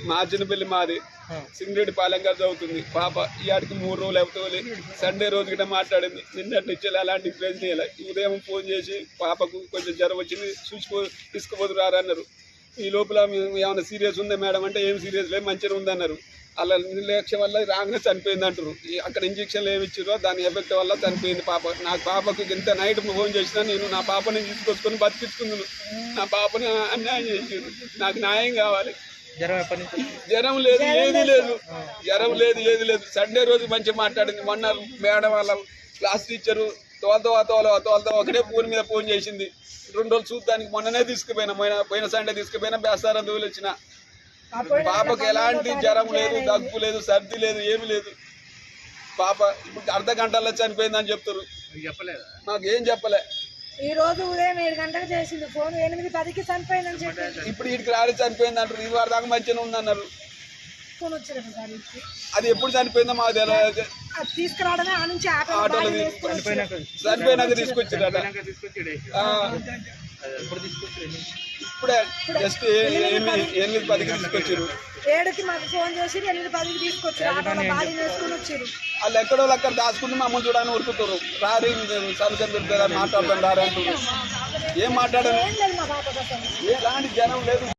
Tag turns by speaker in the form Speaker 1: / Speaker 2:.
Speaker 1: మా చిన్నపల్లి మాది సింగరెడ్డి పాలెంగా చదువుతుంది పాప ఈ ఆడికి 3 రోజులు అవుతుంది. సండే రోజు గిట్ట మాట్లాడింది. నిన్నటి నుంచి అలాంటి ప్రయోజనం. ఉదయం ఫోన్ చేసి పాపకు కొంచెం జ్వరం వచ్చింది తీసుకుపోతున్నారు. ఈ లోపల ఏమైనా సీరియస్ ఉందా మేడం అంటే ఏం సీరియస్ లేదు మంచిగా ఉందన్నారు. అలా నిర్లక్ష్యం వల్ల రాగానే చనిపోయింది అంటారు. అక్కడ ఇంజక్షన్లు ఏమి ఇచ్చారో దాని ఎఫెక్ట్ వల్ల చనిపోయింది పాప. నా పాపకు ఇంత నైట్ ఫోన్ చేసినా నేను నా పాపని తీసుకొచ్చుకొని బతికించుకున్నాను. నా పాపని అన్యాయం చేసారు. నాకు న్యాయం కావాలి. జ్వరం లేదు ఏది లేదు, జ్వరం లేదు ఏది లేదు. సండే రోజు మంచిగా మాట్లాడింది. మొన్న మేడం వాళ్ళ క్లాస్ టీచరు తోలతో ఒకటే ఫోన్ మీద ఫోన్ చేసింది. 2 రోజులు చూడడానికి మొన్ననే తీసుకుపోయినా, పోయిన సండే తీసుకుపోయినా బేస్తారా దూలు వచ్చిన. పాపకి ఎలాంటి జ్వరం లేదు, దగ్గు లేదు, సర్ది లేదు, ఏమి లేదు. పాప ఇప్పుడు అర్ధ గంటల్లో చనిపోయిందని చెప్తారు. నాకు ఏం చెప్పలే.
Speaker 2: ఈ రోజు ఉదయం 7 గంటలకు చేసింది ఫోన్. 8:10కి చనిపోయిందని చెప్పి
Speaker 1: ఇప్పుడు వీటికి రాడి చనిపోయింది అంటారు. ఇది వారి దాకా మంచిగా ఉందన్నారు.
Speaker 2: ఫోన్ వచ్చింది సార్.
Speaker 1: అది ఎప్పుడు చనిపోయిందో మాకు తెలియదు.
Speaker 2: తీసుకురావడమే ఆ నుంచి
Speaker 1: ఆటోలో చనిపోయినాక తీసుకొచ్చారట. ఇప్పుడే జస్ట్ 8:10కి తీసుకొచ్చారు.
Speaker 2: 7కి మాకు ఫోన్ చేసి 8:10కి తీసుకొచ్చారు. ఆటోలో బాడీ వేసుకుని వచ్చారు.
Speaker 1: వాళ్ళు ఎక్కడో అక్కడ దాచుకుంటే మమ్మల్ని చూడడానికి ఉరుకుతారు. రారి సంతకం పెడతారా మాట్లాడతాం రారు అంటారు. ఏం మాట్లాడారు?
Speaker 2: ఏం లేదు మా పాప కోసం.
Speaker 1: ఎలాంటి జనం లేదు.